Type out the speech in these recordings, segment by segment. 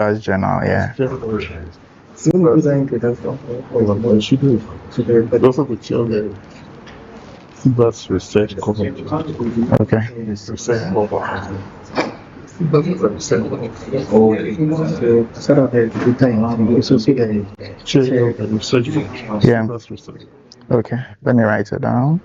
That's general, yeah. That's research coverage. Okay. Yeah. Okay. Let me write it down.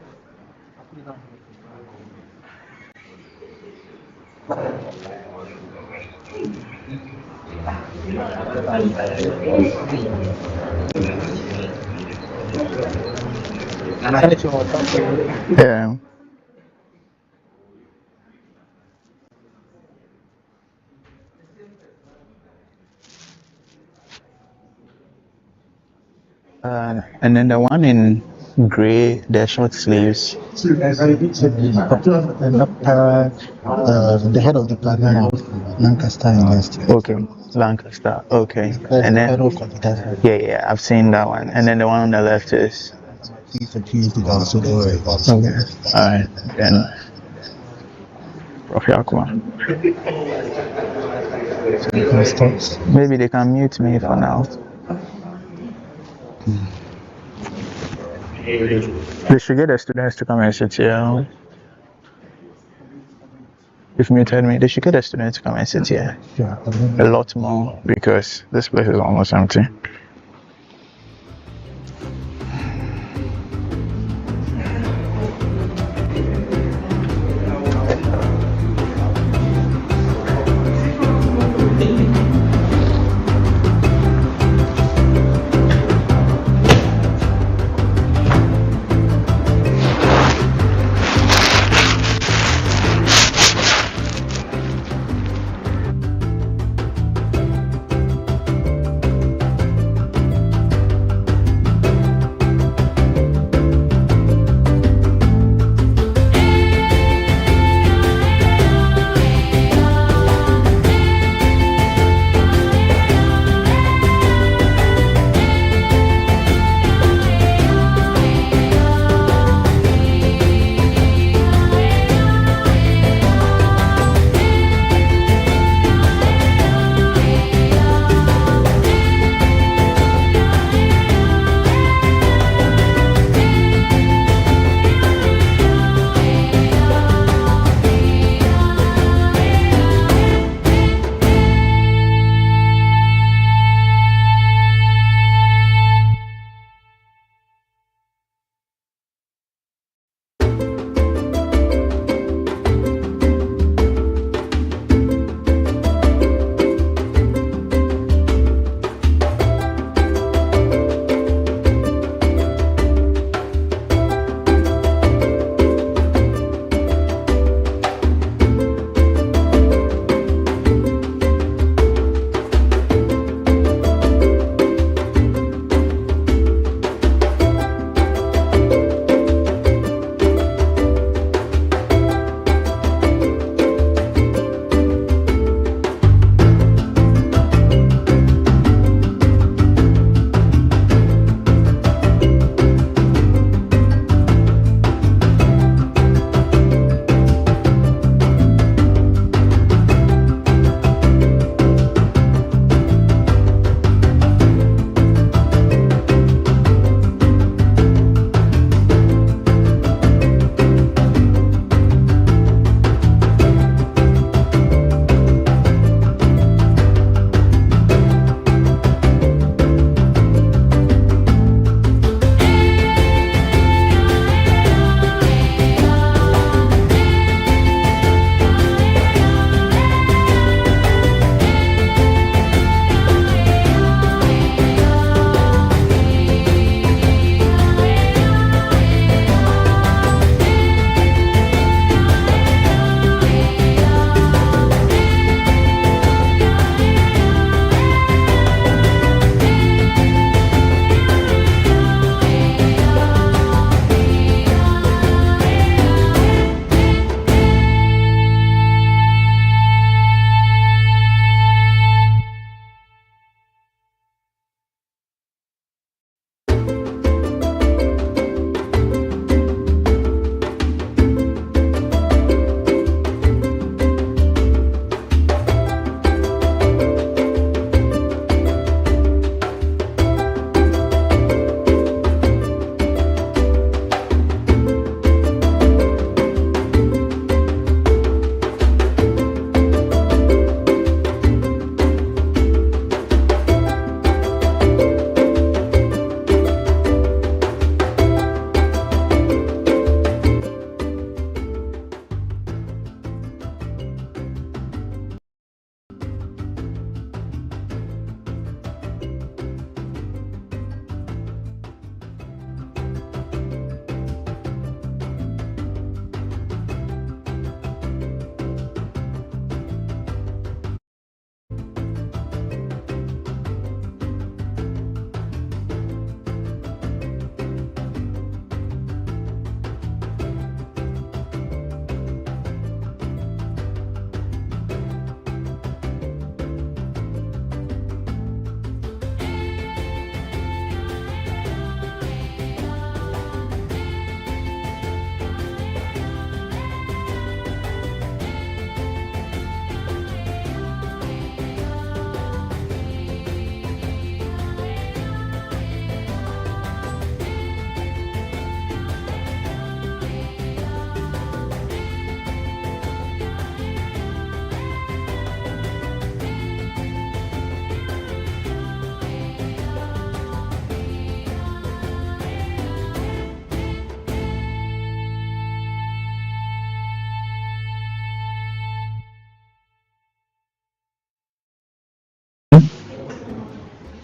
Yeah. And then the one in gray, the short sleeves. The head of the department of Lancaster University. Okay, Lancaster. Okay, and then yeah, I've seen that one. And then the one on the left is. He's a PhD also. Okay, all right, then. Prof. Yakuma. Maybe they can mute me for now. They should get the students to come and sit here. You've muted me. They should get the students to come and sit here. Yeah. A lot more because this place is almost empty.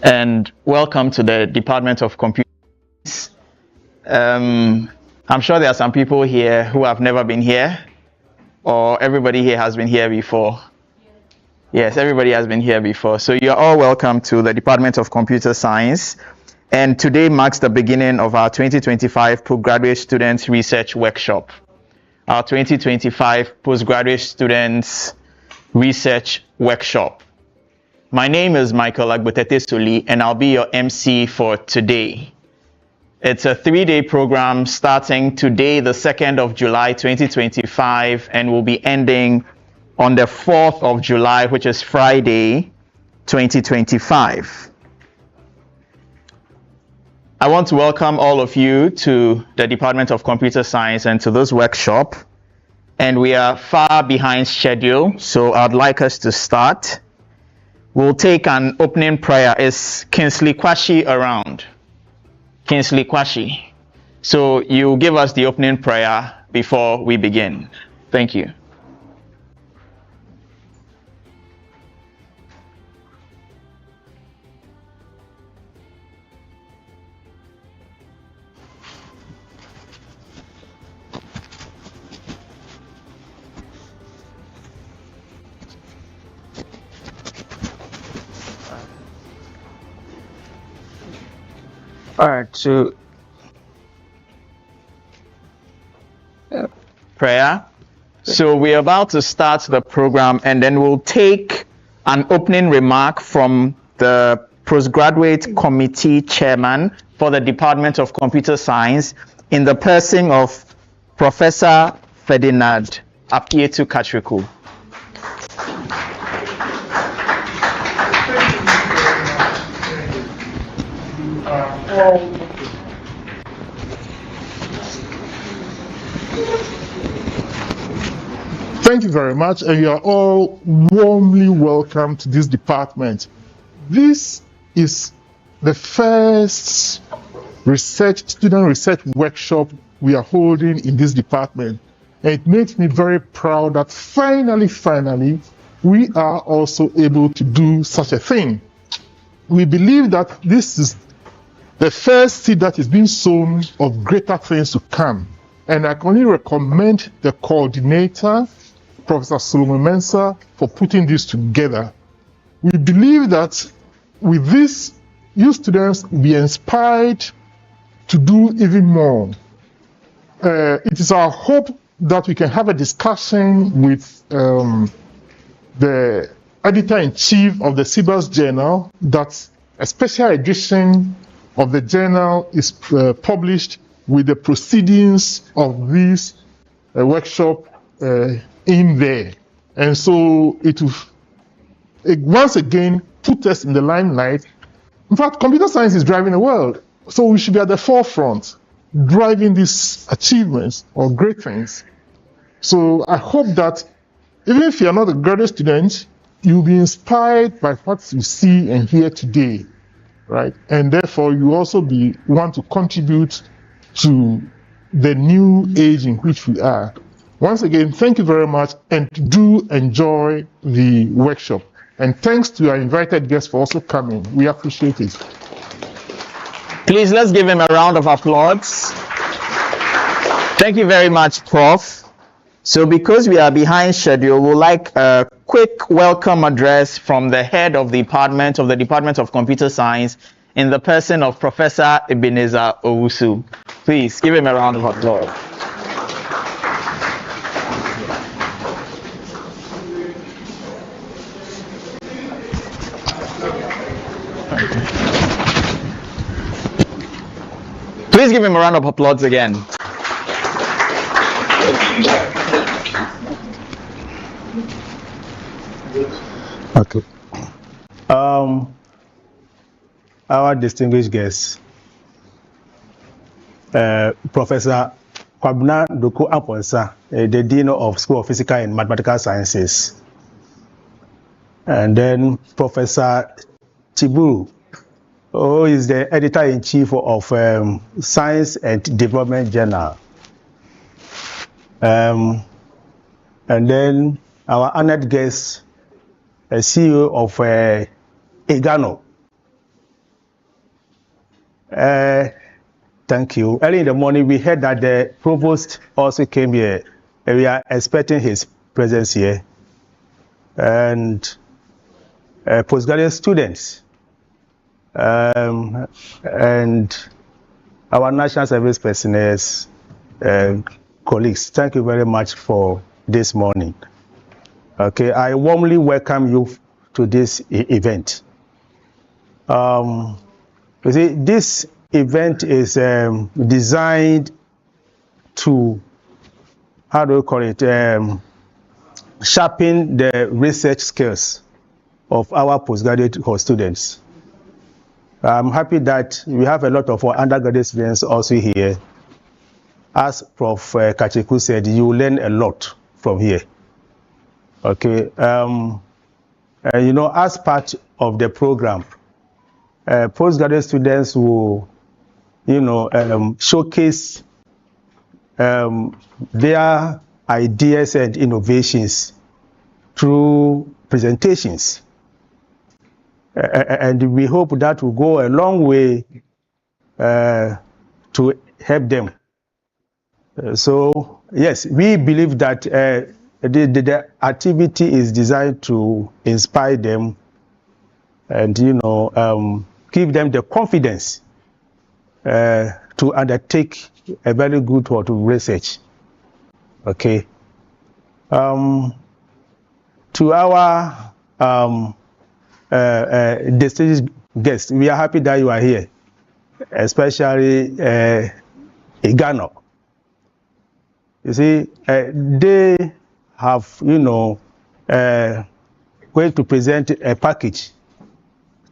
and welcome to the Department of Computer Science. I'm sure there are some people here who have never been here, or everybody here has been here before. Yes, everybody has been here before. So you're all welcome to the Department of Computer Science. And today marks the beginning of our 2025 Postgraduate Students Research Workshop. Our 2025 Postgraduate Students Research Workshop. My name is Michael Agbotete-Soli, and I'll be your MC for today. It's a 3-day program starting today, the 2nd of July, 2025, and will be ending on the 4th of July, which is Friday, 2025. I want to welcome all of you to the Department of Computer Science and to this workshop. And we are far behind schedule, so I'd like us to start. We'll take an opening prayer. Is Kingsley Kwashi around? Kingsley Kwashi. So you give us the opening prayer before we begin. Thank you. All right, so prayer. So we're about to start the program, and then we'll take an opening remark from the Postgraduate Committee Chairman for the Department of Computer Science in the person of Professor Ferdinand Apietu Katriku. Thank you very much, and you are all warmly welcome to this department. This is the first student research workshop we are holding in this department. And it makes me very proud that finally, we are also able to do such a thing. We believe that this is the first seed that is being sown of greater things to come. And I can only recommend the coordinator, Professor Solomon Mensah, for putting this together. We believe that with this, you students will be inspired to do even more. It is our hope that we can have a discussion with the editor-in-chief of the CBAS Journal, that a special edition of the journal is published with the proceedings of this workshop in there. And so it will once again put us in the limelight. In fact, computer science is driving the world, so we should be at the forefront, driving these achievements or great things. So I hope that even if you're not a graduate student, you'll be inspired by what you see and hear today, right? And therefore, you also want to contribute to the new age in which we are. Once again, thank you very much, and do enjoy the workshop. And thanks to our invited guests for also coming. We appreciate it. Please, let's give him a round of applause. Thank you very much, Prof. So because we are behind schedule, we'd like a quick welcome address from the head of the Department of Computer Science in the person of Professor Ebenezer Owusu. Please give him a round of applause. Please give him a round of applause again. Okay. Our distinguished guests, Professor Kwabena Doku Aponsa, the Dean of School of Physical and Mathematical Sciences, and then Professor Chiburu, who is the editor-in-chief of Science and Development Journal, and then our honored guest, CEO of Egano, Thank you. Early in the morning, we heard that the provost also came here. We are expecting his presence here. And postgraduate students and our national service personnel, colleagues, thank you very much for this morning. Okay, I warmly welcome you to this event. You see, this event is designed to, how do you call it, sharpen the research skills of our postgraduate students. I'm happy that we have a lot of our undergraduate students also here. As Prof. Kacheku said, you learn a lot from here. Okay, you know, as part of the program, postgraduate students will, you know, showcase their ideas and innovations through presentations. And we hope that will go a long way to help them. So, yes, we believe that the activity is designed to inspire them and, you know, give them the confidence to undertake a very good research. Okay. To our distinguished guests, we are happy that you are here, especially Igano. You see, they have, you know, going to present a package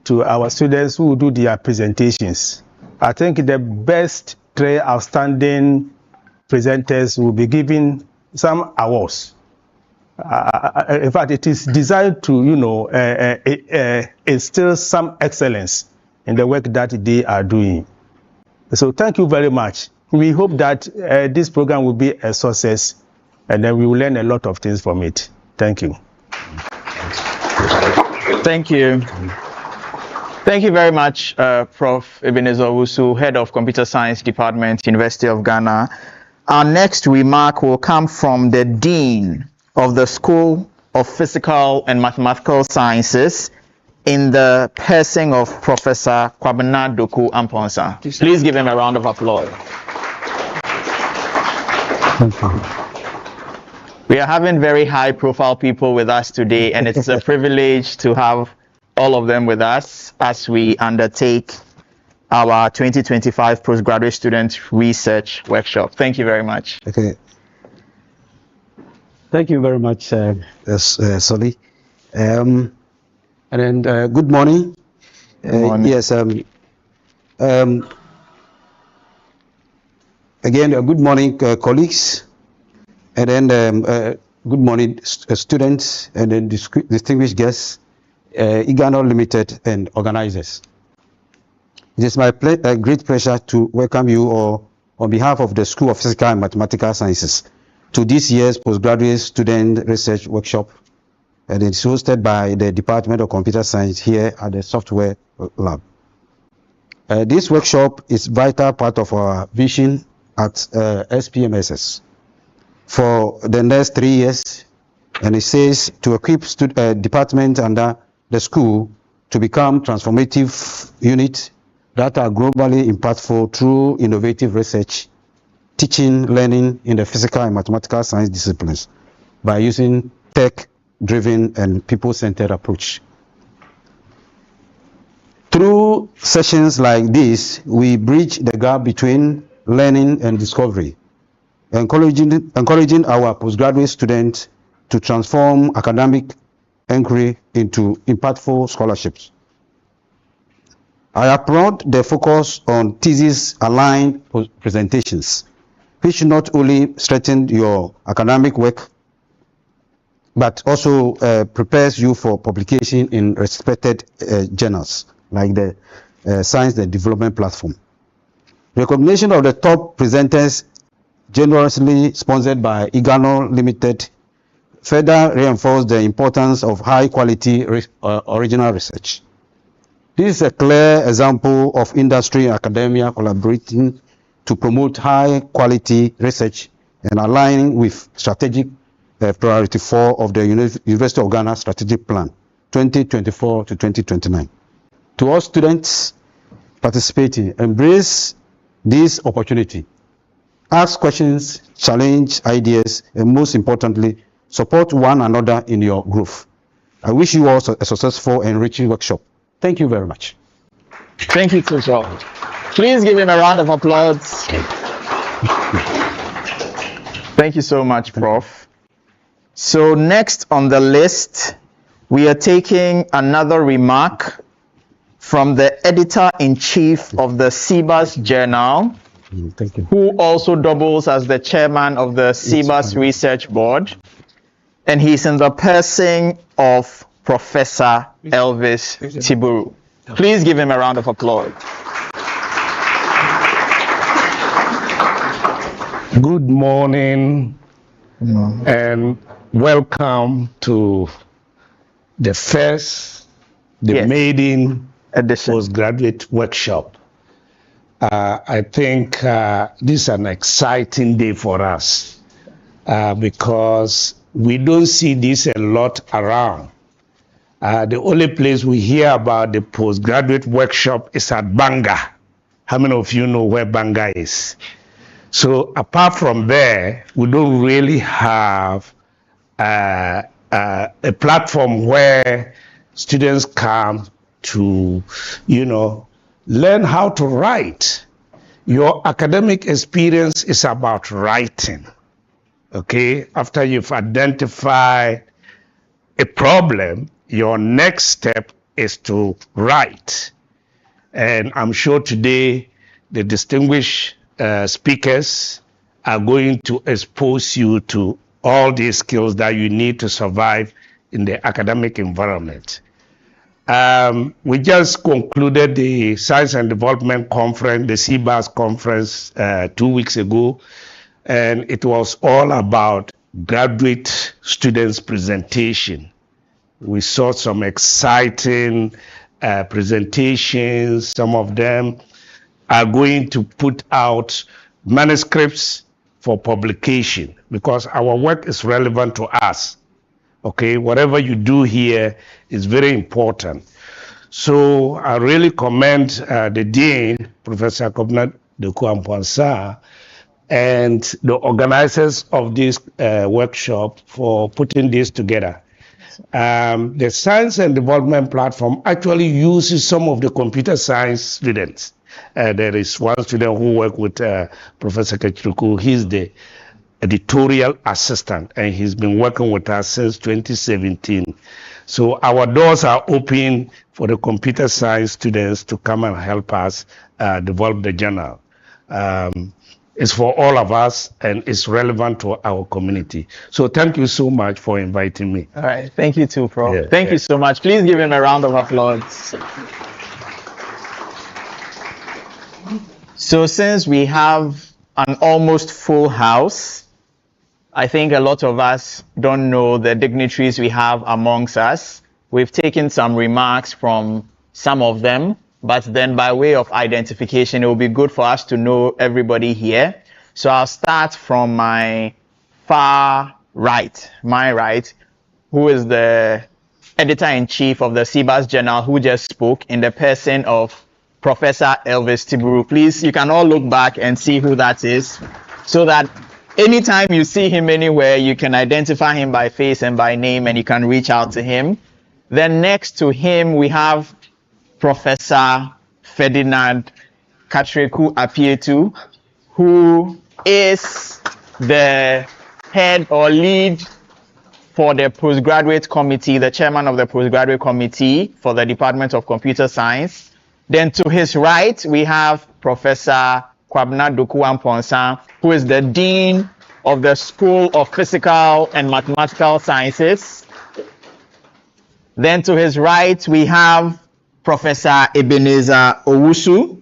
to our students who do their presentations. I think the best 3 outstanding presenters will be given some awards. In fact, it is designed to, you know, instill some excellence in the work that they are doing. So thank you very much. We hope that this program will be a success, and then we will learn a lot of things from it. Thank you. Thank you. Thank you very much, Prof. Ebenezer Owusu, Head of Computer Science Department, University of Ghana. Our next remark will come from the Dean of the School of Physical and Mathematical Sciences, in the person of Professor Kwabena Doku Amponsa. Please give him a round of applause. We are having very high-profile people with us today, and it's a privilege to have all of them with us as we undertake our 2025 Postgraduate Student Research Workshop. Thank you very much. Okay. Thank you very much, Solly. And then good morning. Good morning. Yes. Again, good morning, colleagues, and then good morning, students, and then distinguished guests, Igano Limited, and organizers. It is my great pleasure to welcome you all on behalf of the School of Physical and Mathematical Sciences to this year's Postgraduate Student Research Workshop, and it's hosted by the Department of Computer Science here at the Software Lab. This workshop is a vital part of our vision at SPMSS for the next 3 years, and it says to equip departments under the school to become transformative units that are globally impactful through innovative research, teaching, learning in the physical and mathematical science disciplines by using tech-driven and people-centered approach. Through sessions like this, we bridge the gap between learning and discovery, encouraging our postgraduate students to transform academic inquiry into impactful scholarships. I applaud the focus on thesis-aligned presentations, which not only strengthen your academic work, but also prepares you for publication in respected journals like the Science and Development Platform. Recognition of the top presenters, generously sponsored by Igano Limited, further reinforce the importance of high-quality original research. This is a clear example of industry and academia collaborating to promote high quality research and aligning with strategic priority 4 of the University of Ghana strategic plan 2024 to 2029. To all students participating, embrace this opportunity. Ask questions, challenge ideas, and most importantly, support one another in your growth. I wish you all a successful and enriching workshop. Thank you very much. Thank you, Tuchel. Please give him a round of applause. Thank you so much, Prof. So next on the list, we are taking another remark from the editor-in-chief of the CBAS Journal, Thank you. who also doubles as the chairman of the CBAS Research Board. And he's in the person of Professor Elvis Tiburu. Please give him a round of applause. Good morning and welcome to the first, the Maiden edition postgraduate workshop. I think this is an exciting day for us because we don't see this a lot around. The only place we hear about the postgraduate workshop is at Banga. How many of you know where Banga is? So apart from there, we don't really have a platform where students come to, learn how to write. Your academic experience is about writing. Okay, after you've identified a problem, your next step is to write. And I'm sure today the distinguished speakers are going to expose you to all these skills that you need to survive in the academic environment. We just concluded the Science and Development Conference, the CBAS conference 2 weeks ago. And it was all about graduate students' presentation. We saw some exciting presentations. Some of them are going to put out manuscripts for publication because our work is relevant to us. Okay, whatever you do here is very important. So I really commend the Dean, Professor Kobna Doku-Amponsah, and the organizers of this workshop for putting this together. The Science and Development Platform actually uses some of the computer science students. There is one student who worked with Professor Kechiruku. He's the editorial assistant, and he's been working with us since 2017. So our doors are open for the computer science students to come and help us develop the journal. It's for all of us, and it's relevant to our community. So thank you so much for inviting me. All right, thank you too, Prof. Yeah, Thank you so much. Please give him a round of applause. So since we have an almost full house, I think a lot of us don't know the dignitaries we have amongst us. We've taken some remarks from some of them, but then by way of identification, it will be good for us to know everybody here. So I'll start from my far right, who is the editor-in-chief of the CBAS Journal, who just spoke in the person of Professor Elvis Tiburu. Please, you can all look back and see who that is, so that anytime you see him anywhere, you can identify him by face and by name, and you can reach out to him. Then next to him, we have Professor Ferdinand Katreku Apietu, who is the head or lead for the postgraduate committee, the chairman of the postgraduate committee for the Department of Computer Science. Then to his right, we have Professor Kwabena Doku-Amponsah, who is the dean of the School of Physical and Mathematical Sciences. Then to his right, we have Professor Ebenezer Owusu,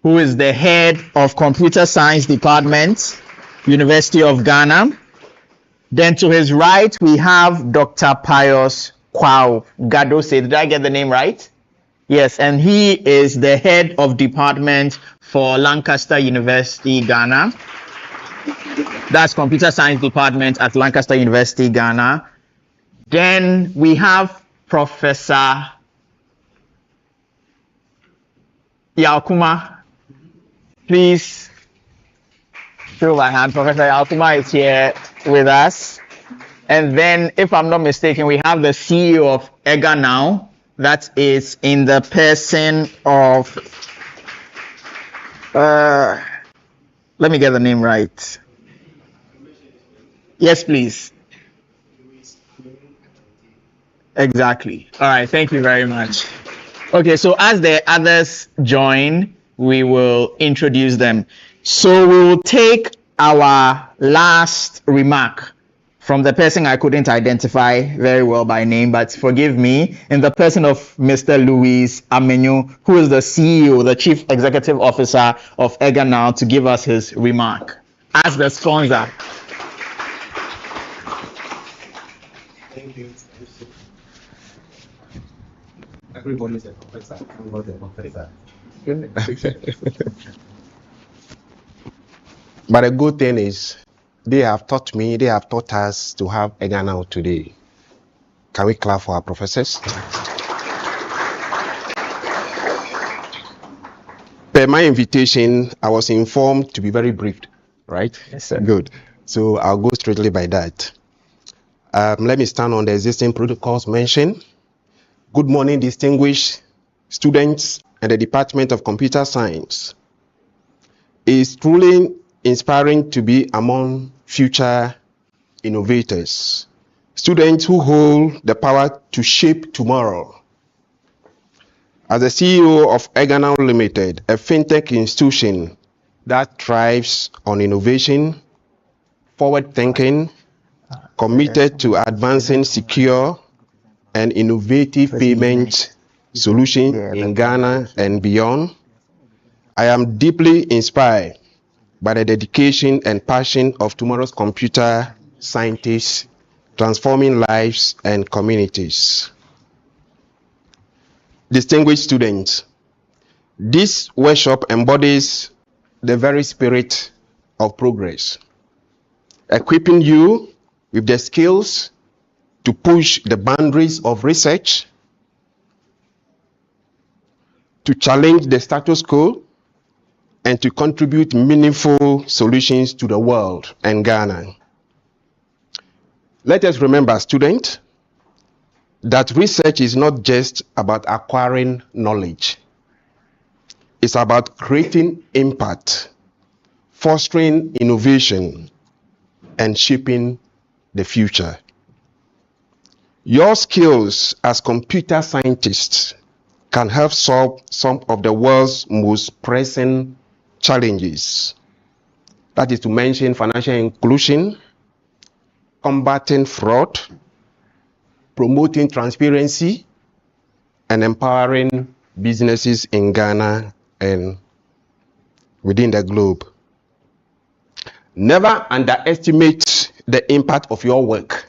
who is the head of Computer Science Department, University of Ghana. Then to his right, we have Dr. Pius Kwao Gadose. Did I get the name right? Yes, and he is the head of department for Lancaster University, Ghana. That's computer science department at Lancaster University, Ghana. Then we have Professor Yaokuma. Please show my hand. Professor Yaokuma is here with us. And then, if I'm not mistaken, we have the CEO of EGA now. That is in the person of, let me get the name right. Yes, please. Exactly. All right. Thank you very much. Okay. So as the others join, we will introduce them. So we will take our last remark from the person I couldn't identify very well by name, but forgive me, in the person of Mr. Louis Amenyu, who is the CEO, the Chief Executive Officer of EGA now, to give us his remark as the sponsor. Thank you. Everybody is a professor. Everybody is a professor. But a good thing is, they have taught me, they have taught us to have EGA now today. Can we clap for our professors? Per my invitation, I was informed to be very brief, right? Yes, sir. Good. So I'll go straightly by that. Let me stand on the existing protocols mentioned. Good morning, distinguished students and the Department of Computer Science. It's truly inspiring to be among future innovators, students who hold the power to shape tomorrow. As the CEO of EGA Now Limited, a fintech institution that thrives on innovation, forward thinking, committed to advancing secure and innovative payment solutions in Ghana and beyond, I am deeply inspired by the dedication and passion of tomorrow's computer scientists, transforming lives and communities. Distinguished students, this workshop embodies the very spirit of progress, equipping you with the skills to push the boundaries of research, to challenge the status quo, and to contribute meaningful solutions to the world and Ghana. Let us remember, students, that research is not just about acquiring knowledge. It's about creating impact, fostering innovation, and shaping the future. Your skills as computer scientists can help solve some of the world's most pressing challenges. That is to mention financial inclusion, combating fraud, promoting transparency, and empowering businesses in Ghana and within the globe. Never underestimate the impact of your work.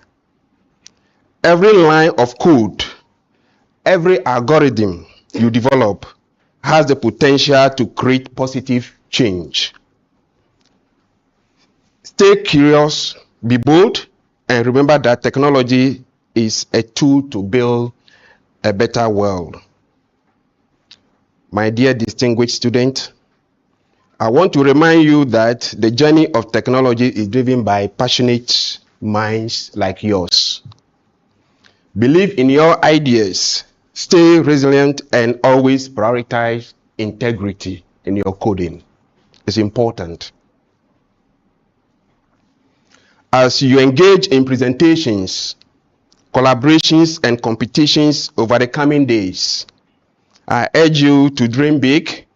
Every line of code, every algorithm you develop has the potential to create positive change. Stay curious, be bold, and remember that technology is a tool to build a better world. My dear distinguished student, I want to remind you that the journey of technology is driven by passionate minds like yours. Believe in your ideas, stay resilient, and always prioritize integrity in your coding. It's important. As you engage in presentations, collaborations, and competitions over the coming days, I urge you to dream big,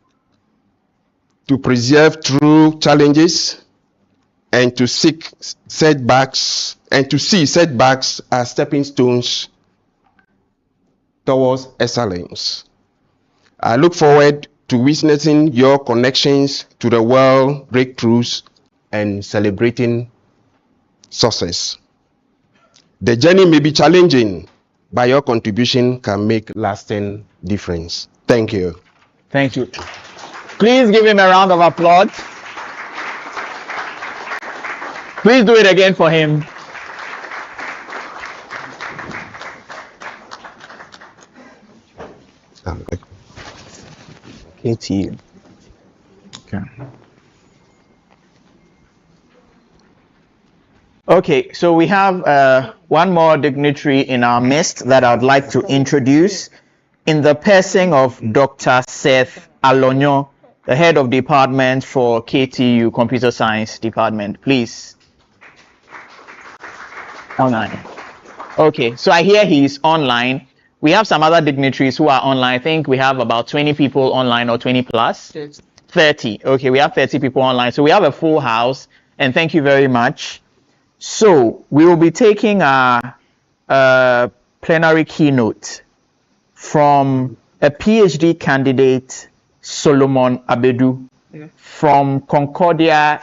to persevere through challenges, and to seek setbacks, and to see setbacks as stepping stones towards excellence. I look forward to witnessing your connections to the world, breakthroughs, and celebrating success. The journey may be challenging, but your contribution can make lasting difference. Thank you. Thank you. Please give him a round of applause. Please do it again for him. KTU. Okay. Okay, so we have one more dignitary in our midst that I'd like to introduce in the person of Dr. Seth Alonyo, the head of department for KTU Computer Science Department. Please. Online. Okay, so I hear he's online. We have some other dignitaries who are online. I think we have about 20 people online, or 20 plus? 30. Okay, we have 30 people online. So we have a full house, and thank you very much. So we will be taking a plenary keynote from a PhD candidate, Solomon Abedu, from Concordia.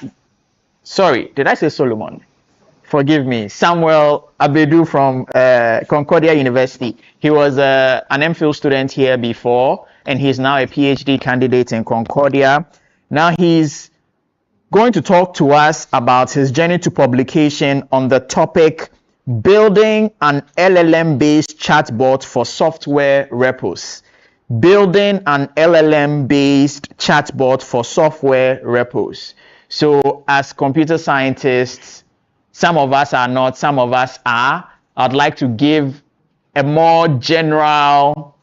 Sorry, did I say Solomon? Forgive me. Samuel Abedu from Concordia University. He was an MPhil student here before, and he's now a PhD candidate in Concordia. Now he's going to talk to us about his journey to publication on the topic building an LLM-based chatbot for software repos. Building an LLM-based chatbot for software repos. So as computer scientists, some of us are not, some of us are. I'd like to give a more general,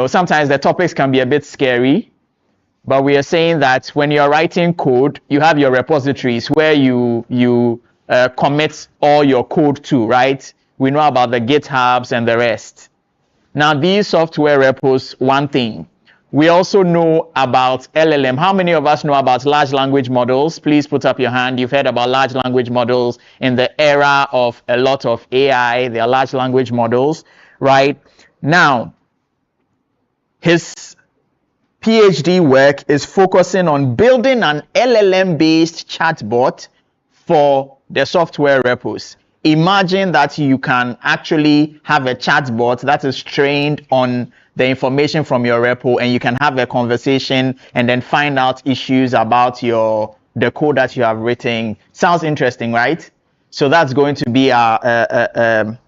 sometimes the topics can be a bit scary, but we are saying that when you're writing code, you have your repositories where you commit all your code to, right? We know about the GitHubs and the rest. Now, these software repos, one thing. We also know about LLM. How many of us know about large language models? Please put up your hand. You've heard about large language models. In the era of a lot of AI, there are large language models, right? Now, his PhD work is focusing on building an LLM-based chatbot for the software repos. Imagine that you can actually have a chatbot that is trained on the information from your repo, and you can have a conversation and then find out issues about the code that you have written. Sounds interesting, right? So that's going to be our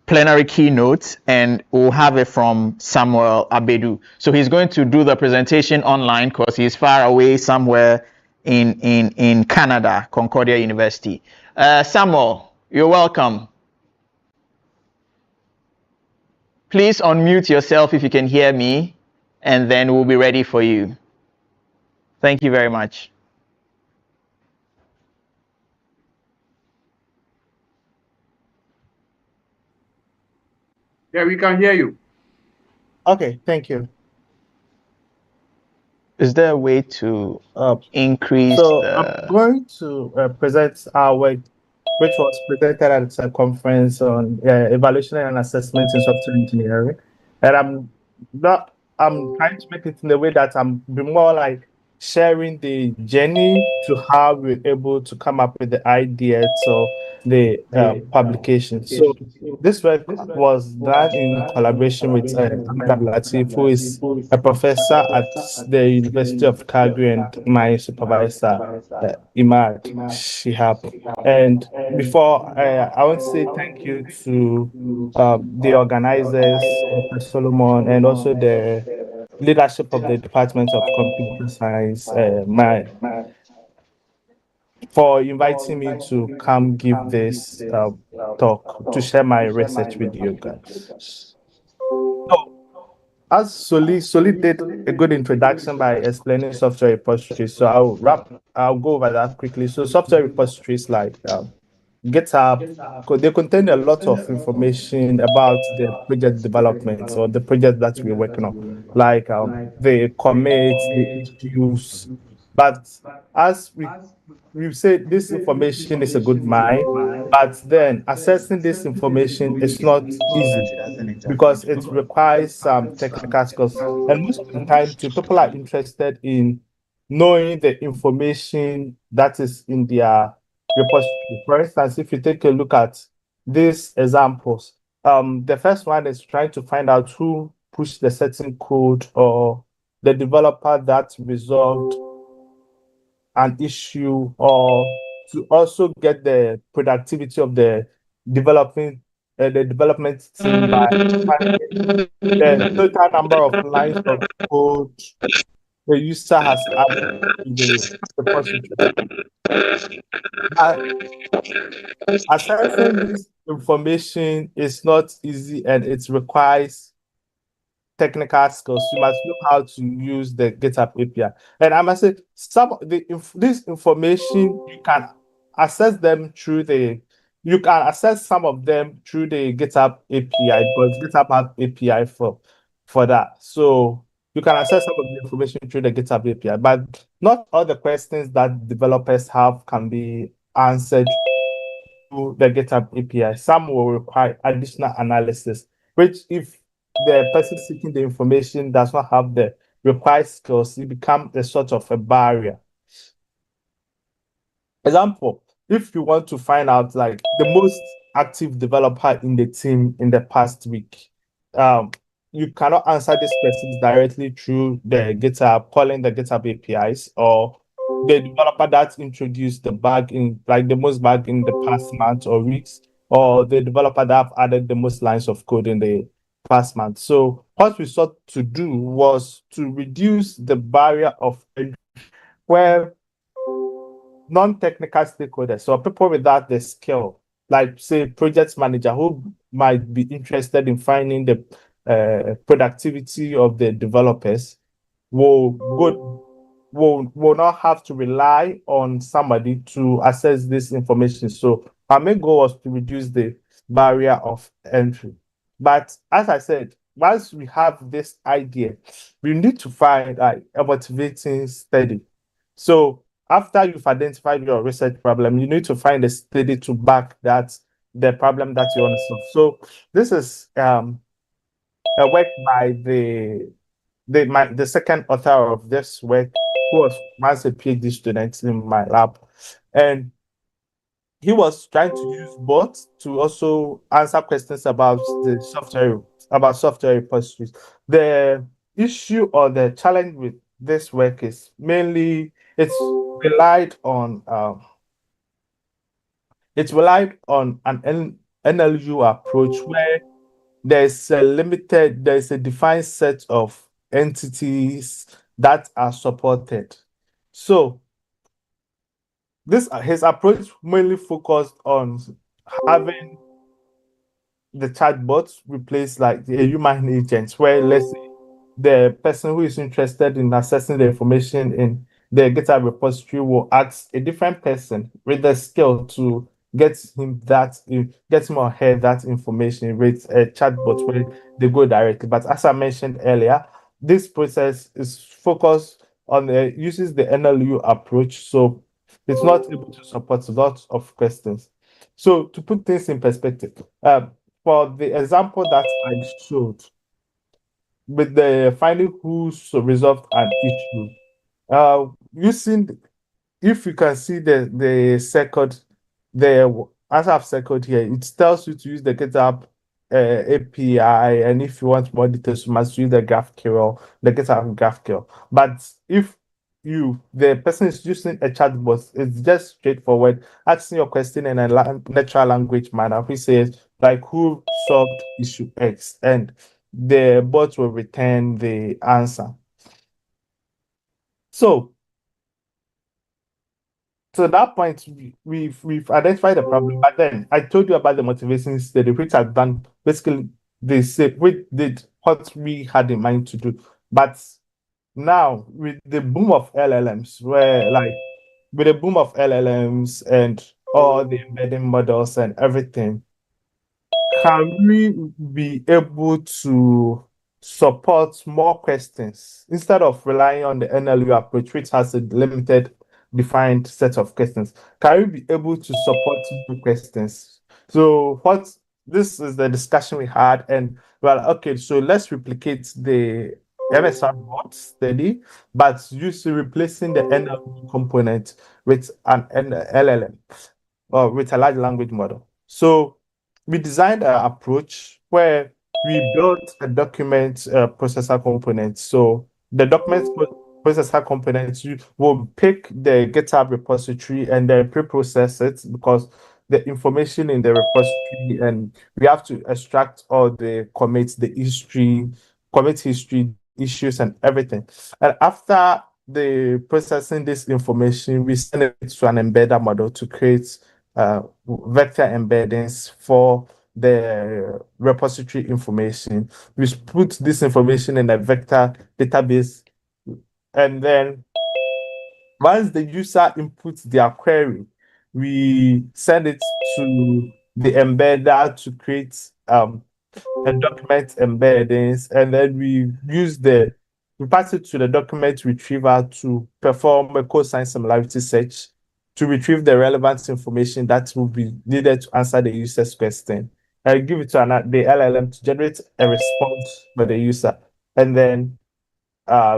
plenary keynote, and we'll have it from Samuel Abedu. So he's going to do the presentation online because he's far away somewhere in Canada, Concordia University. Samuel, you're welcome. Please unmute yourself if you can hear me, and then we'll be ready for you. Thank you very much. Yeah, we can hear you. Okay, thank you. Is there a way to increase I'm going to present our work, which was presented at a conference on evaluation and assessment in software engineering. And I'm trying to make it in a way that I'm be more like sharing the journey to how we're able to come up with the ideas of the publication. So this work was done in collaboration with Ahmed Abdulatif, who is a professor at the University of Calgary, and my supervisor, Imad Shihab. And before, I want to say thank you to the organizers, Dr. Solomon, and also the leadership of the Department of Computer Science, for inviting me to come give this talk to share my research with you guys. So, as Soli did a good introduction by explaining software repositories, so I'll go over that quickly. So software repositories like GitHub, they contain a lot of information about the project development or the project that we're working on, like the commits, the issues. But as we say, this information is a good mine, but then accessing this information is not easy because it requires some technical skills. And most of the time, too, people are interested in knowing the information that is in their repository. For instance, if you take a look at these examples, the first one is trying to find out who push the certain code, or the developer that resolved an issue, or to also get the productivity of the development team by finding the total number of lines of code the user has added to the repository. Accessing this information is not easy, and it requires technical skills. You must know how to use the GitHub API. And I must say, some of this information you can access them through you can access some of them through the GitHub API, because GitHub has API for that. So you can access some of the information through the GitHub API, but not all the questions that developers have can be answered through the GitHub API. Some will require additional analysis, which if the person seeking the information does not have the required skills, it becomes a sort of a barrier. Example, if you want to find out like the most active developer in the team in the past week, you cannot answer these questions directly through the GitHub, calling the GitHub APIs, or the developer that introduced the bug in like the most bug in the past month or weeks, or the developer that have added the most lines of code in the past month. So what we sought to do was to reduce the barrier of entry, where non-technical stakeholders, so people without the skill, like say project manager who might be interested in finding the productivity of the developers, will not have to rely on somebody to access this information. So our main goal was to reduce the barrier of entry. But as I said, once we have this idea, we need to find a motivating study. So after you've identified your research problem, you need to find a study to back the problem that you want to solve. So this is a work by the second author of this work, who was once a PhD student in my lab, and he was trying to use bots to also answer questions about software repositories. The issue or the challenge with this work is mainly it's relied on an NLU approach, where there's a defined set of entities that are supported. So his approach mainly focused on having the chatbots replace like the human agents, where let's say the person who is interested in accessing the information in the GitHub repository will ask a different person with the skill to get him or her that information with a chatbot where they go directly. But as I mentioned earlier, this process is focused on uses the NLU approach, so it's not able to support lots of questions. So to put things in perspective, for the example that I showed, with the finding who resolved an issue, using, if you can see the circled, the as I've circled here, it tells you to use the GitHub API, and if you want more details, you must use the GitHub GraphQL. But if the person is using a chatbot, it's just straightforward, asking your question in a natural language manner, which says like who solved issue X, and the bot will return the answer. So to that point, we've identified the problem, but then I told you about the motivation study, which has done basically we did what we had in mind to do. But now with the boom of LLMs, and all the embedding models and everything, can we be able to support more questions instead of relying on the NLU approach, which has a limited defined set of questions? Can we be able to support more questions? So this is the discussion we had, and well, okay, so let's replicate the MSR bot study, but replacing the NLU component with an LLM, or with a large language model. So we designed an approach where we built a document processor component. So the document processor component will pick the GitHub repository and then pre-process it because the information in the repository, and we have to extract all the commits, the history, commit history, issues, and everything. And after the processing this information, we send it to an embedded model to create vector embeddings for the repository information. We put this information in a vector database, and then once the user inputs their query, we send it to the embedder to create a document embeddings, and then we pass it to the document retriever to perform a cosine similarity search to retrieve the relevant information that will be needed to answer the user's question. And give it to the LLM to generate a response for the user, and then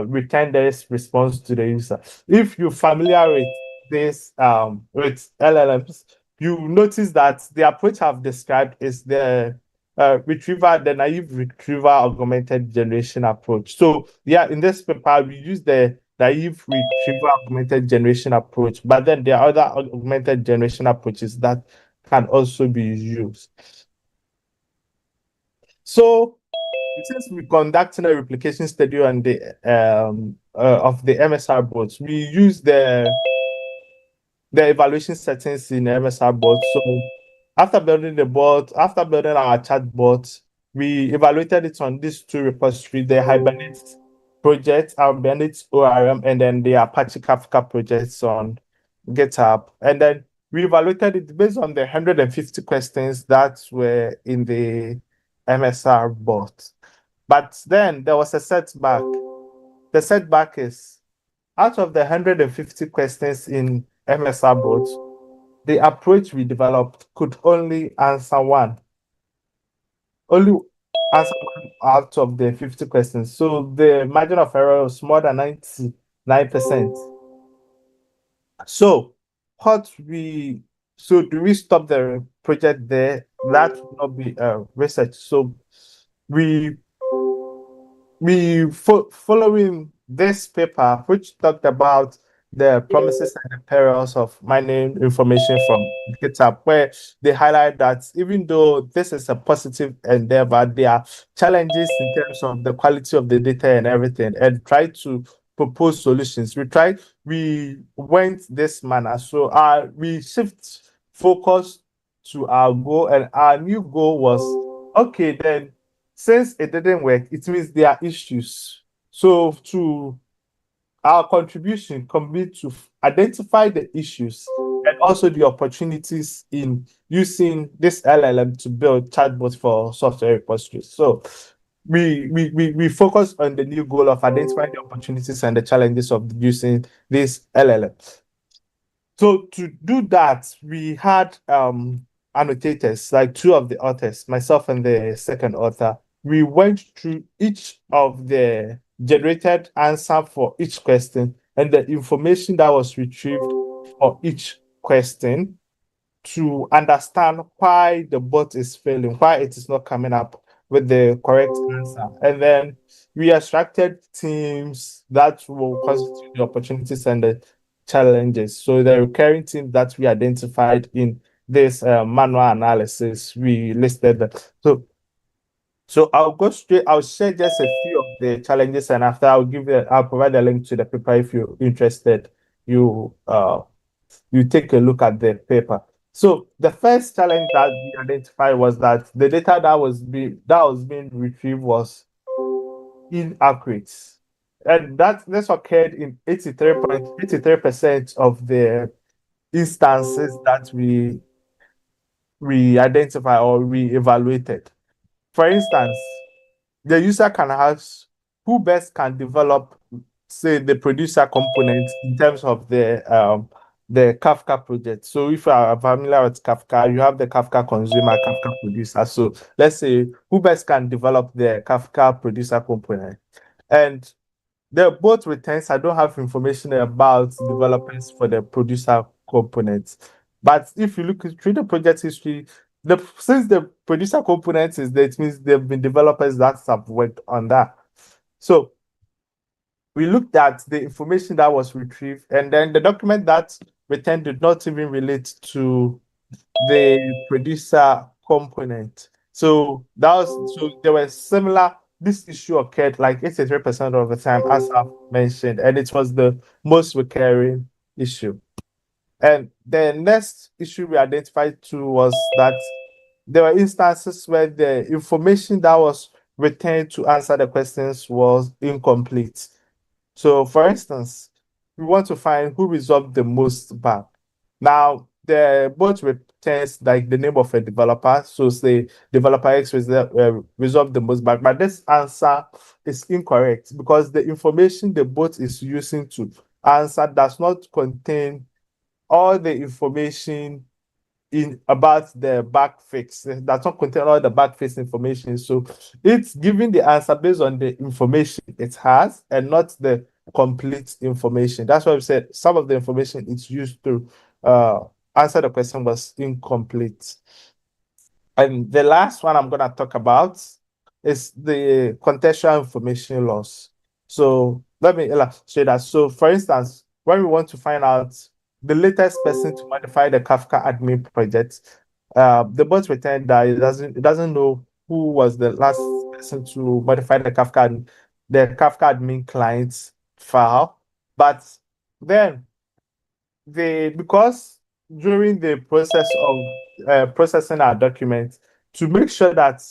return this response to the user. If you're familiar with this with LLMs, you notice that the approach I've described is the naive retriever augmented generation approach. So yeah, in this paper we use the naive retriever augmented generation approach, but then there are other augmented generation approaches that can also be used. So since we're conducting a replication study on the of the MSR bots, we use the evaluation settings in MSR bot. So after building the bot, after building our chat bot, we evaluated it on these two repositories, the Hibernate project, Hibernate ORM, and then the Apache Kafka projects on GitHub. And then we evaluated it based on the 150 questions that were in the MSR bot. But then there was a setback. The setback is out of the 150 questions in MSR bots, the approach we developed could only answer one. Only answer one out of the 50 questions. So the margin of error was more than 99%. So do we stop the project there? That would not be research. So following this paper, which talked about the promises and the perils of mining information from GitHub, where they highlight that even though this is a positive endeavor, there are challenges in terms of the quality of the data and everything, and try to propose solutions. We went this manner. So we shift focus to our goal, and our new goal was, okay, then since it didn't work, it means there are issues. So our contribution can be to identify the issues and also the opportunities in using this LLM to build chatbots for software repositories. So we focus on the new goal of identifying the opportunities and the challenges of using this LLM. So to do that, we had annotators, like two of the authors, myself and the second author. We went through each of the generated answer for each question and the information that was retrieved for each question to understand why the bot is failing, why it is not coming up with the correct answer. And then we extracted teams that will constitute the opportunities and the challenges. So the recurring themes that we identified in this manual analysis, we listed that. So I'll go straight, I'll share just a few of the challenges, and after I'll provide a link to the paper if you're interested. You take a look at the paper. So the first challenge that we identified was that the data that was being retrieved was inaccurate. And this occurred in 83% of the instances that we identify or we evaluated. For instance, the user can ask who best can develop, say, the producer component in terms of the Kafka project. So if you are familiar with Kafka, you have the Kafka consumer, Kafka producer. So let's say who best can develop the Kafka producer component. And they're both returns. I don't have information about developers for the producer components. But if you look through the project history, since the producer component is there, it means there have been developers that have worked on that. So we looked at the information that was retrieved, and then the document that returned did not even relate to the producer component. So there were similar. This issue occurred like 83% of the time, as I've mentioned, and it was the most recurring issue. And the next issue we identified too was that there were instances where the information that was returned to answer the questions was incomplete. So, for instance, we want to find who resolved the most bug. Now, the bot returns like the name of a developer. So, say developer X resolved the most bug, but this answer is incorrect because the information the bot is using to answer does not contain all the information in about the bug fix. It does not contain all the bug fix information. So it's giving the answer based on the information it has and not the complete information. That's why we said some of the information it's used to answer the question was incomplete. And the last one I'm going to talk about is the contextual information loss. So let me illustrate that. So for instance, when we want to find out the latest person to modify the Kafka admin project, the bot returned that it doesn't know who was the last person to modify the Kafka admin client file. But then because during the process of processing our documents, to make sure that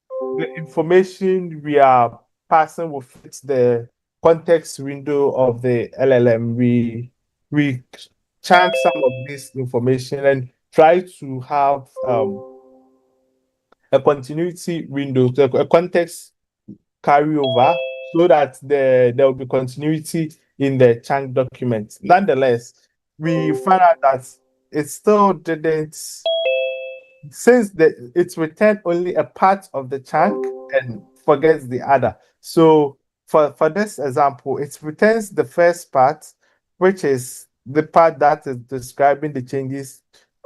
the information we are passing will fit the context window of the LLM, we chunk some of this information and try to have a continuity window, a context carryover, so that there will be continuity in the chunk document. Nonetheless, we found out that it still didn't, since it's returned only a part of the chunk and forgets the other. So for this example, it returns the first part, which is the part that is describing the changes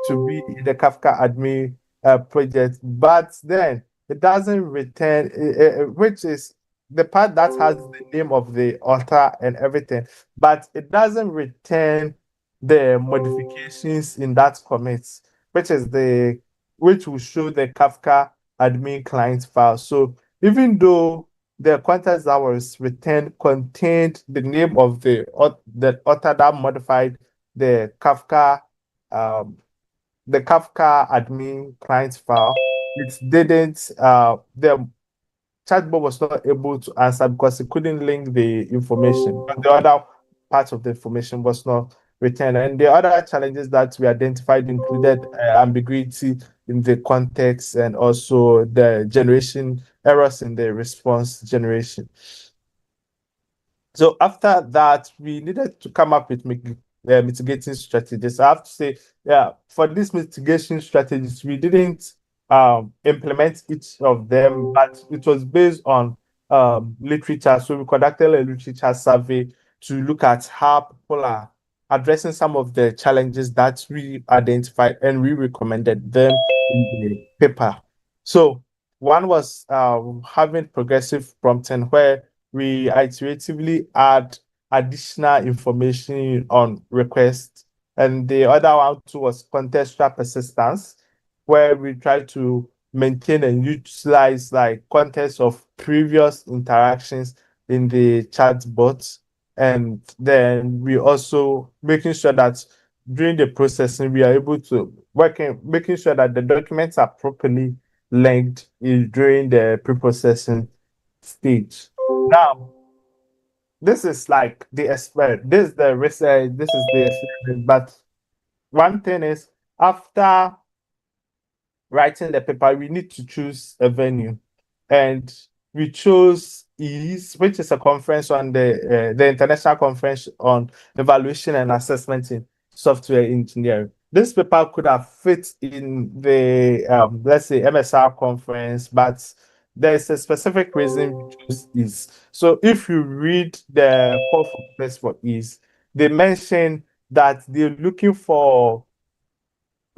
to be in the Kafka admin project, but then it doesn't return, which is the part that has the name of the author and everything, but it doesn't return the modifications in that commit, which will show the Kafka admin client file. So even though the context that was returned contained the name of the author that modified the Kafka admin client file, it didn't the chatbot was not able to answer because it couldn't link the information, but the other part of the information was not returned. And the other challenges that we identified included ambiguity in the context and also the generation errors in the response generation. So after that, we needed to come up with mitigating strategies. I have to say, for these mitigation strategies, we didn't implement each of them, but it was based on literature. So we conducted a literature survey to look at how people are addressing some of the challenges that we identified, and we recommended them in the paper. So one was having progressive prompting, where we iteratively add additional information on request. And the other one too was contextual persistence, where we try to maintain and utilize like context of previous interactions in the chatbot. And then we also making sure that during the processing, we are able to making sure that the documents are properly linked during the pre-processing stage. Now, this is like the experiment. This is the research. This is the experiment. But one thing is, after writing the paper, we need to choose a venue, and we chose EASE, which is a conference on the International Conference on Evaluation and Assessment in Software Engineering. This paper could have fit in the let's say MSR conference, but there's a specific reason we choose EASE. So if you read the call for request for EASE, they mention that they're looking for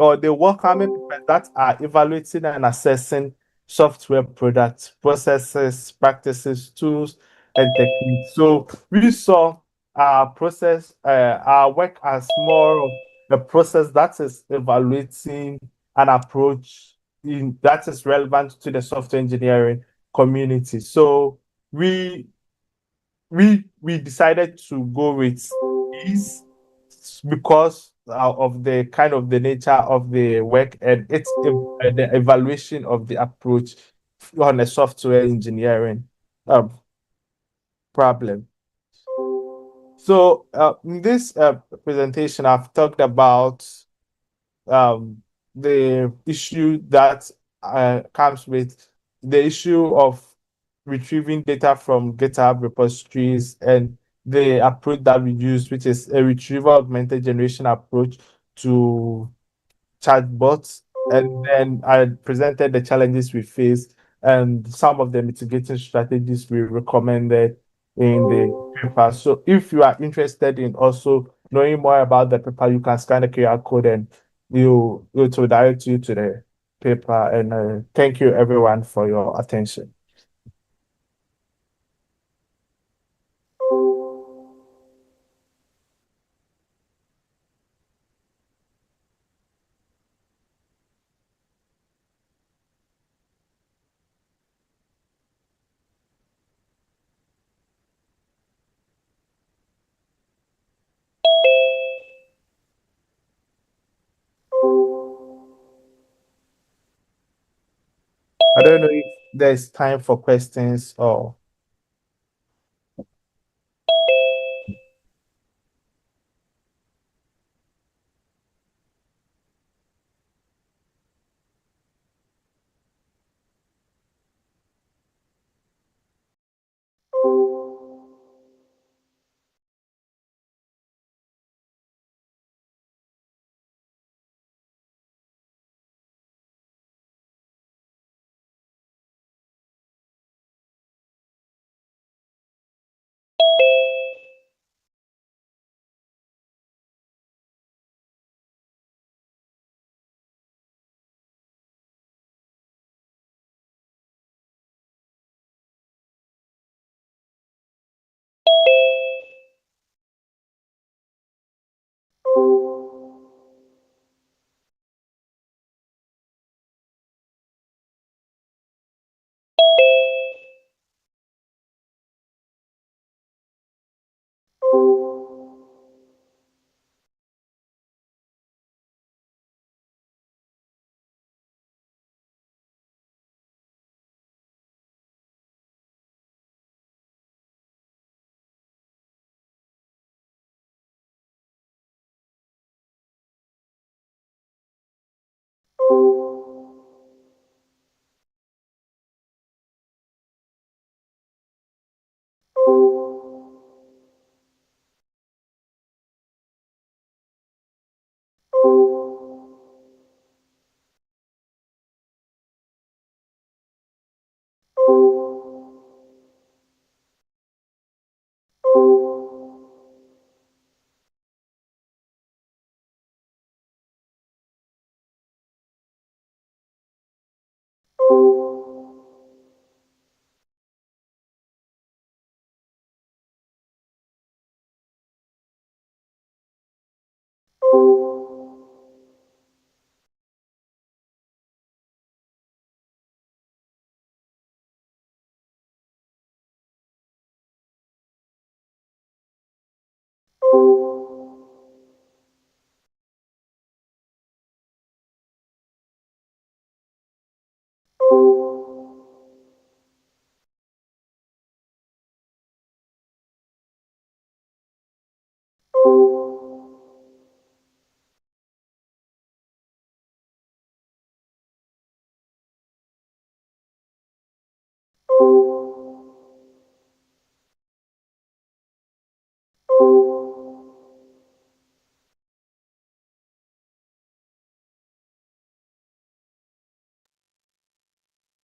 or the welcoming people that are evaluating and assessing software products, processes, practices, tools, and techniques. So we saw our work as more of a process that is evaluating an approach that is relevant to the software engineering community. So we decided to go with these because of the kind of the nature of the work and the evaluation of the approach on a software engineering problem. So in this presentation, I've talked about the issue that comes with the issue of retrieving data from GitHub repositories and the approach that we use, which is a retrieval augmented generation approach to chatbots. And then I presented the challenges we faced and some of the mitigating strategies we recommended in the paper. So if you are interested in also knowing more about the paper, you can scan the QR code and it will direct you to the paper. And thank you everyone for your attention. I don't know if there's time for questions or.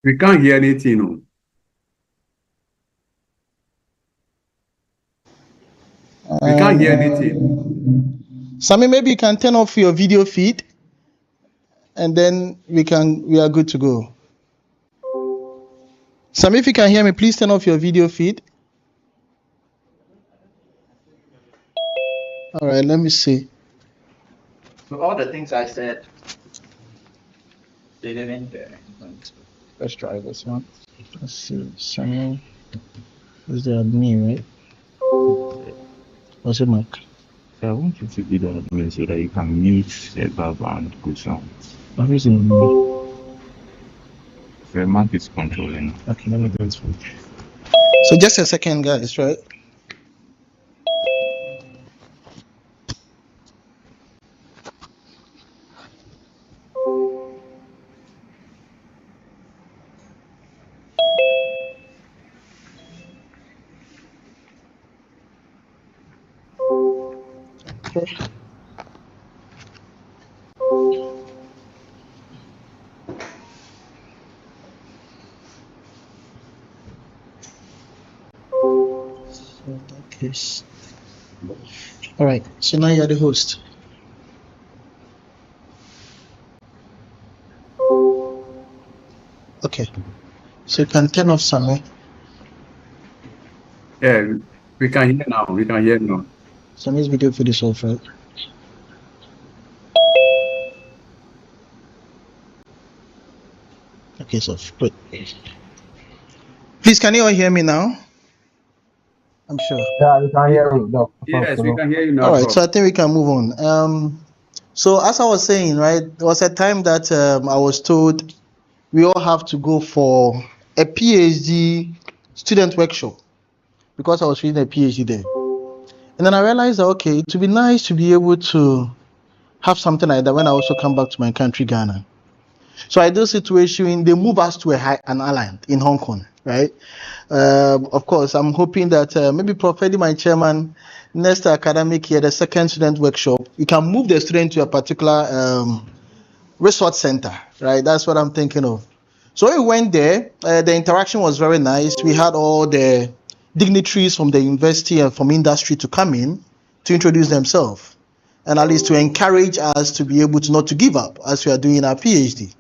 We can't hear anything. No. We can't hear anything. Sammy, maybe you can turn off your video feed. and then we are good to go. Sam, if you can hear me, please turn off your video feed. All right, let me see. So all the things I said, they didn't. Let's try this one. Let's see. Samuel is the admin, right? What's it, Mark? I want you to be the admin so that you can mute the background good sounds. What is it? The Mark is controlling. Okay, let me do it. So just a second, guys, right? Okay. Case. All right, so now you're the host. Okay, so you can turn off Samuel. Yeah, we can hear now. We can hear now. Samuel's video feed is off, right? Okay, so good. Please, can you all hear me now? I'm sure. Yeah, we can hear you. No, Yes, we can hear you now. All right, so I think we can move on. So as I was saying, right, there was a time that I was told we all have to go for a PhD student workshop because I was reading a PhD there. And then I realized that, okay, it would be nice to be able to have something like that when I also come back to my country, Ghana. So I do situation, they move us to an island in Hong Kong, right? Of course, I'm hoping that maybe Prof. Eddie, my chairman, next academic year, the second student workshop, you can move the student to a particular resort center, right? That's what I'm thinking of. So we went there. The interaction was very nice. We had all the dignitaries from the university and from industry to come in to introduce themselves and at least to encourage us to be able to not to give up as we are doing our PhD.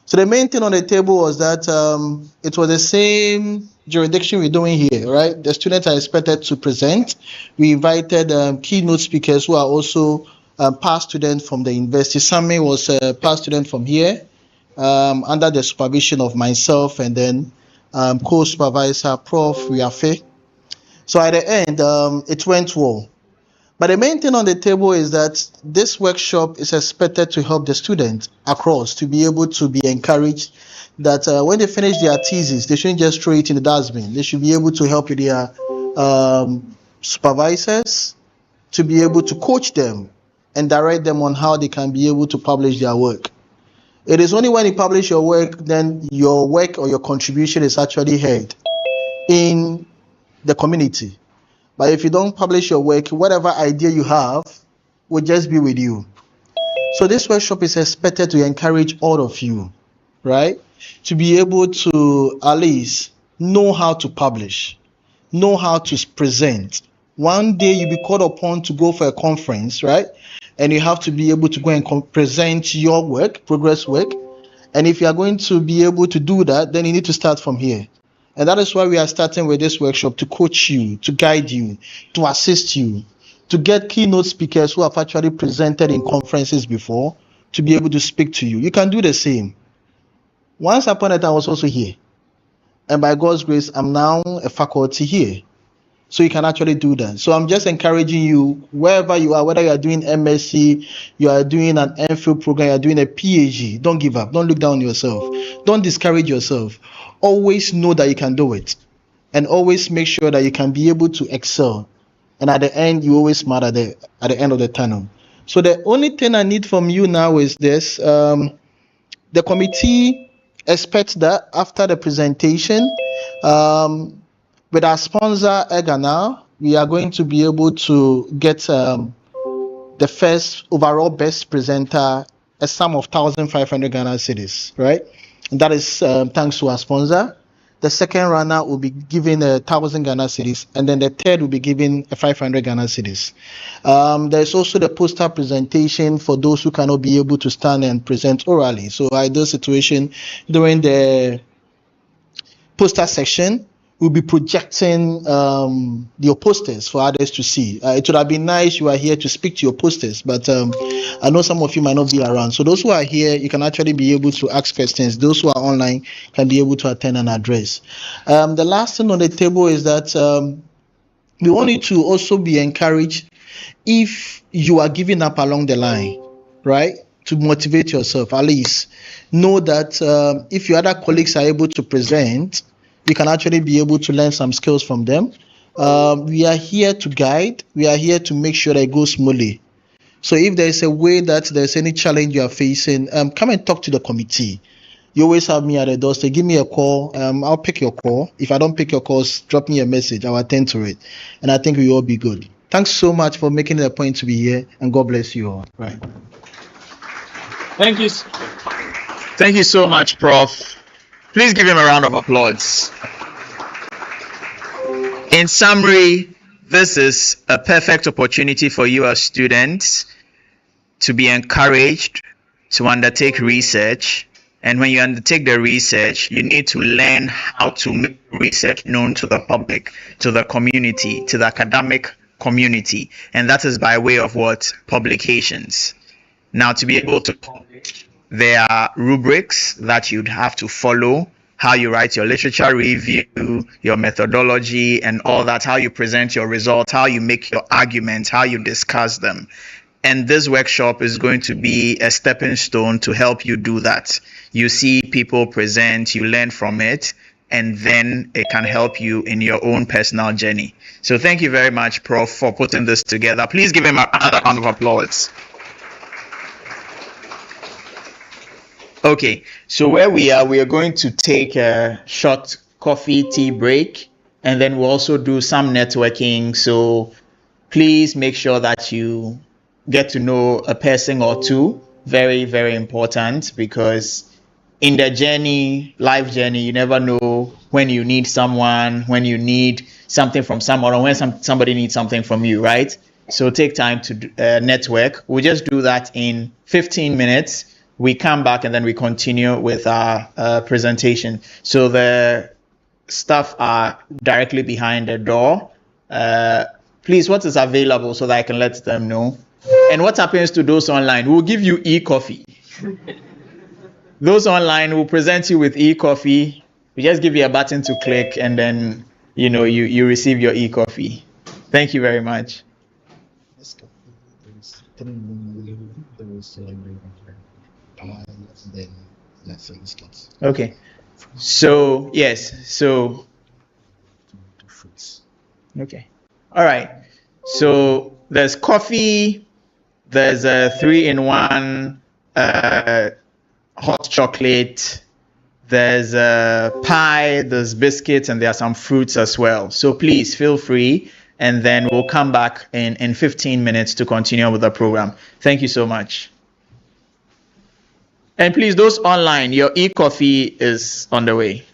So the main thing on the table was that it was the same jurisdiction we're doing here, right? The students are expected to present. We invited keynote speakers who are also past students from the university. Sammy was a past student from here under the supervision of myself and then co-supervisor Prof. Riafe. So at the end, it went well. But the main thing on the table is that this workshop is expected to help the students across to be able to be encouraged that when they finish their thesis, they shouldn't just throw it in the dustbin. They should be able to help with their supervisors to be able to coach them and direct them on how they can be able to publish their work. It is only when you publish your work, then your work or your contribution is actually heard in the community. But if you don't publish your work, whatever idea you have will just be with you. So this workshop is expected to encourage all of you, right? To be able to at least know how to publish, know how to present. One day you'll be called upon to go for a conference, right? And you have to be able to go and present your work, progress work. And if you are going to be able to do that, then you need to start from here. And that is why we are starting with this workshop, to coach you, to guide you, to assist you, to get keynote speakers who have actually presented in conferences before to be able to speak to you. You can do the same. Once upon a time, I was also here. And by God's grace, I'm now a faculty here. So you can actually do that. So I'm just encouraging you, wherever you are, whether you are doing MSc, you are doing an MPhil program, you are doing a PhD, don't give up. Don't look down on yourself. Don't discourage yourself. Always know that you can do it. And always make sure that you can be able to excel. And at the end, you always smile at the end of the tunnel. So the only thing I need from you now is this. The committee expects that after the presentation, with our sponsor, Legon, we are going to be able to get the first overall best presenter, a sum of 1,500 Ghana cedis, right? And that is thanks to our sponsor. The second runner will be given 1,000 Ghana cedis, and then the third will be given 500 Ghana cedis. There's also the poster presentation for those who cannot be able to stand and present orally. So ideal situation during the poster section, we'll be projecting your posters for others to see. It would have been nice you are here to speak to your posters, but I know some of you might not be around. So those who are here, you can actually be able to ask questions. Those who are online can be able to attend and address. The last thing on the table is that we want you to also be encouraged if you are giving up along the line, right? To motivate yourself, at least know that if your other colleagues are able to present, you can actually be able to learn some skills from them. We are here to guide. We are here to make sure that it goes smoothly. So if there is a way that there's any challenge you are facing, come and talk to the committee. You always have me at the door. So give me a call. I'll pick your call. If I don't pick your calls, drop me a message. I'll attend to it. And I think we will all be good. Thanks so much for making it a point to be here, and God bless you all. Right. Thank you. Thank you so much, Prof. Please give him a round of applause. In summary, this is a perfect opportunity for you as students to be encouraged to undertake research. And when you undertake the research, you need to learn how to make research known to the public, to the community, to the academic community. And that is by way of what? Publications. Now, to be able to publish, there are rubrics that you'd have to follow, how you write your literature review, your methodology, and all that, how you present your results, how you make your arguments, how you discuss them. And this workshop is going to be a stepping stone to help you do that. You see people present, you learn from it, and then it can help you in your own personal journey. So thank you very much, Prof, for putting this together. Please give him another round of applause. Okay, so where we are going to take a short coffee, tea break, and then we'll also do some networking. So please make sure that you get to know a person or two. Very, very important, because in the journey, life journey, you never know when you need someone, when you need something from someone, or when somebody needs something from you, right? So take time to network. We'll just do that in 15 minutes. We come back and then we continue with our presentation. So the staff are directly behind the door. Please, what is available so that I can let them know? And what happens to those online? We'll give you e-coffee. Those online will present you with e-coffee. We just give you a button to click, and then you receive your e-coffee. Thank you very much. Okay. So yes. So okay. All right. So there's coffee. There's a 3-in-1 hot chocolate. There's a pie. There's biscuits, and there are some fruits as well. So please feel free, and then we'll come back in 15 minutes to continue with the program. Thank you so much. And please, those online, your e-coffee is on the way.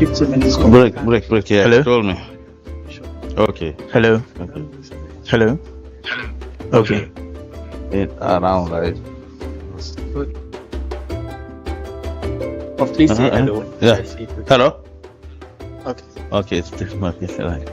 15 minutes. Break. Yeah. Hello? Told me. Okay. Hello? Hello? Okay. Around right. Please say hello. Yeah. Hello. Okay. Okay. It's different. Yes, right.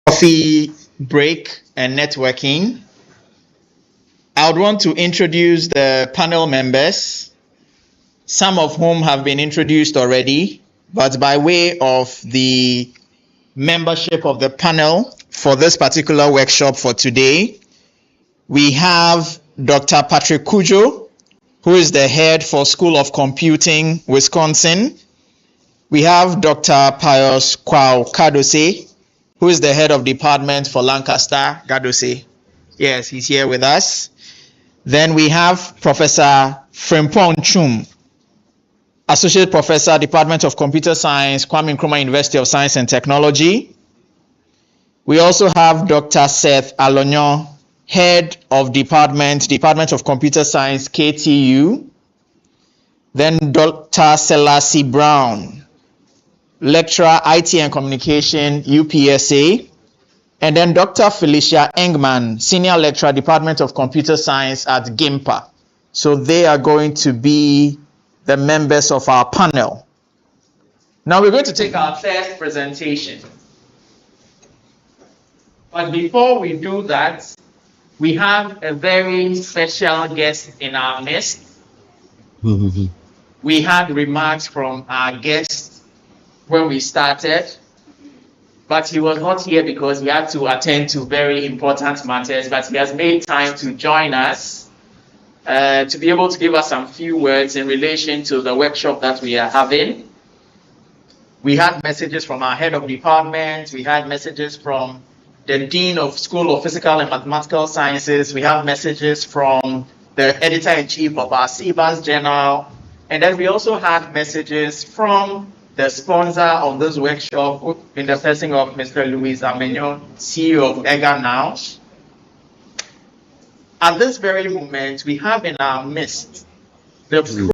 Coffee break and networking. I would want to introduce the panel members, some of whom have been introduced already, but by way of the membership of the panel for this particular workshop for today, we have Dr. Patrick Kujo, who is the head for School of Computing, Wisconsin. We have Dr. Pius Kwao Kadose, who is the head of department for Lancaster, Gadose. Yes, he's here with us. Then we have Professor Frimpong Chum, Associate Professor, Department of Computer Science, Kwame Nkrumah University of Science and Technology. We also have Dr. Seth Alonyo, Head of Department of Computer Science, KTU. Then Dr. Selassie Brown, Lecturer, IT and Communication, UPSA. And then Dr. Felicia Engman, Senior Lecturer, Department of Computer Science at GIMPA. So they are going to be the members of our panel. Now we're going to take our first presentation. But before we do that, we have a very special guest in our midst. We had remarks from our guest when we started, but he was not here because he had to attend to very important matters, but he has made time to join us to be able to give us some few words in relation to the workshop that we are having. We had messages from our head of department, we had messages from the Dean of School of Physical and Mathematical Sciences, we have messages from the Editor-in-Chief of our CBAS Journal, and then we also had messages from the sponsor of this workshop in the person of Mr. Louis Amenyo, CEO of EGA Now. At this very moment, we have in our midst the